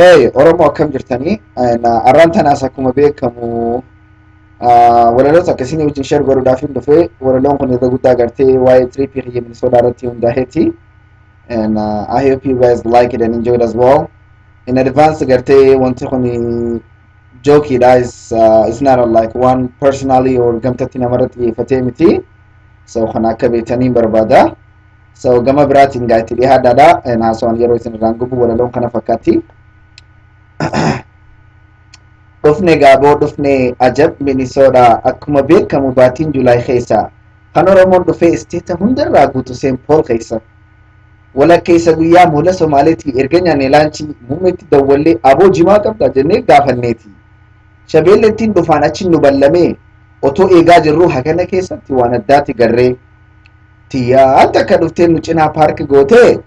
Hey, Oromoo akkam jirtanii? Arraan naas akkuma beekamu walaloota akkasii wajjin share godhuudhaaf hin dhufe walaloon kun irra guddaa gartee waa'ee tiriipii hiyya Minnesota irratti hundaa'eeti. And I hope you guys like it and enjoy it as well. In advance gartee wanti kun jokeidha. It's not like one personally or gamtatti namarratti xiyyeeffatee miti. So kana akka beektaniin barbaada. So gama biraatiin gaa'etti dhiyaadhaadha. Haasawaan yeroo isin irraan gubu walaloon kana fakkaatti. Dhufne gaaboo dhufne ajab Minnesota akkuma beekamu baatiin Julaay keessa kan Oromoon dhufee isteeta hundarraa guutu Seen Pool keessa walakkeessa guyyaa moola Somaaleetii erga nyaanne laanchii muummeetti dawwallee aboo jimaa qabda jennee gaafanneeti. Shabeellettiin dhufaan achi nu ballamee otoo eegaa jirruu hagana keessatti waan addaati garree. Tiyyaa takka dhuftee nu cinaa paarkii gootee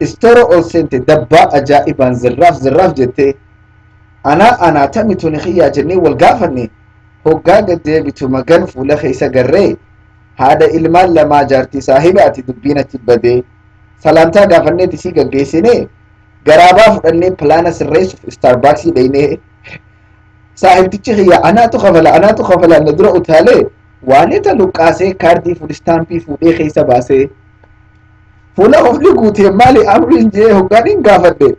istoora ol seente dabbaa ajaa'ibaan zirraaf jettee. Ana tamitu ni khiyyaa jennee wal gaafanne hoggaa gaddee bitu magan fuula keessa garree haadha ilmaan lamaa jaartii saahibaati dubbiin achi badee salaamtaa gaafanneeti sii gaggeessine garaabaa fudhannee pilaana sirreessuuf Starbucksii dhaynee saahibtichi khiyyaa anaatu kafala na dura utaalee waaneta luqqaasee kaardii fuulistaampii fuudhee keessa baasee fuula ofni guutee maali amriin jee hoggaaniin gaafadhe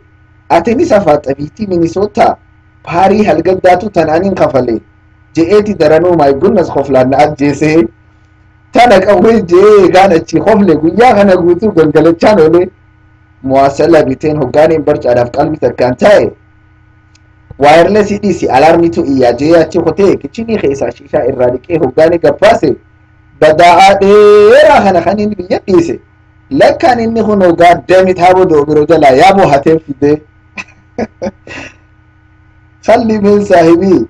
atinis afaa xabiitii Minnesota paarii halgaddaatu tanaaniin kafale je'eeti daranuu my goodness koflaan na ajjeesee tana qawwee jee gaanachi kofle guyyaa kana guutuu gangalachaan oole muwaasala biteen hoggaaniin barcaadhaaf qalbii takkaan taa'e waayirlesii dhiisi alaarmitu iyyaa jee achi kotee kichinii keessaa shiishaa irraa dhiqee hoggaanii gabbaase badaa'aa dheeraa kana kan inni biyya dhiise lakkaan inni kun hoggaa damit haaboo doobiroo jalaa yaaboo hatee fidee salli min saahibii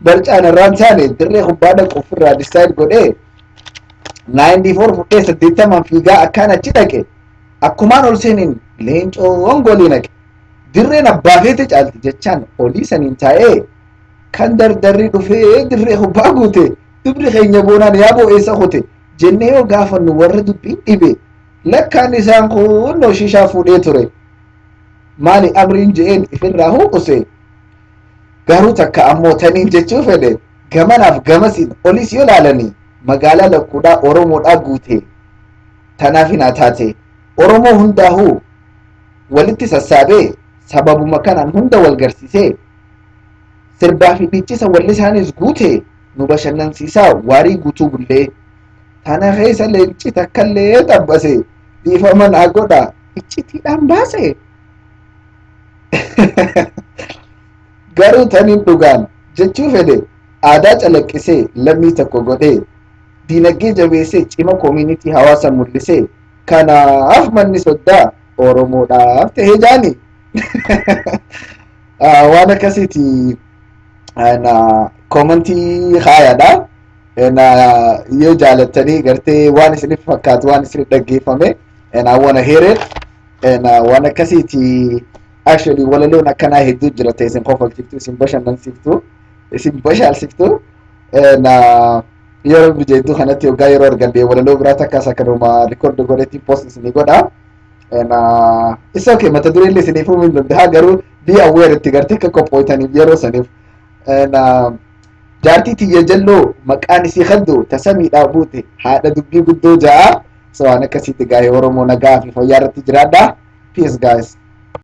barcaan irraan taane dirree kubbaa dhaqu ofirraa decide godhee 94 fudhee 80 fiigaa akkaan achi dhaqe akkumaan ol seeniin leencoon golii naqe dirreen abbaafeete caalti jechaan olii saniin taa'ee kan dardarri dhufee dirree kubbaa guute dubri keenya boonaan yaaboo eessa kute jennee yoo gaafannu warra dubbiin dhibe lakkaan isaan kun shishaa fuudhee ture maali amriin je'een ifirraa huuquse garuu takka ammoo taniin jechuu fedhe gamanaaf gamasiin olis yoo laalanii magaalaa lakkuudhaa Oromoodhaa guute tanaaf hin taate Oromoo hundaahuu walitti sassaabee sababuma kanaan hunda wal garsiisee sirbaa fi dhiichisa walli isaanis guute nu bashannansiisaa waarii guutuu bullee tana keessa leenci takkallee xabbase dhiifaman agodha iccitiidhaan baase. Garuu taniin dhugaan jechuu fedhe aadaa calaqqisee lammii tokko godhee diinagdee jabeessee cima koomunitii hawaasa mul'isee kanaaf manni soddaa Oromoodhaaf ta'ee jaani. Waan akkasiiti koomentii haayaadha. Yoo jaalattanii gartee waan isiniif fakkaatu waan isiniif dhaggeeffame I wanna hear it. Waan akkasiiti actually walaloon akkanaa hedduu jira ta'e isin kofalchiftu isin bashannansiiftu isin bashaalsiftu yeroo bijeedduu kanatti hoggaa yeroo argadde walaloo biraa takkaas akkanuma rikoordi godhetti post isinii godha. It's okay mata duree illee isiniif himuu hin danda'a garuu be aware itti gartee akka qophooytaniif yeroo saniif. Jaartii tiyya jalloo maqaan isii kaddu tasamiidhaa buute haadha dubbii guddoo ja'a. So waan akkasitti gaa'ee Oromoo nagaa fi fayyaa irratti jiraadha. Peace guys.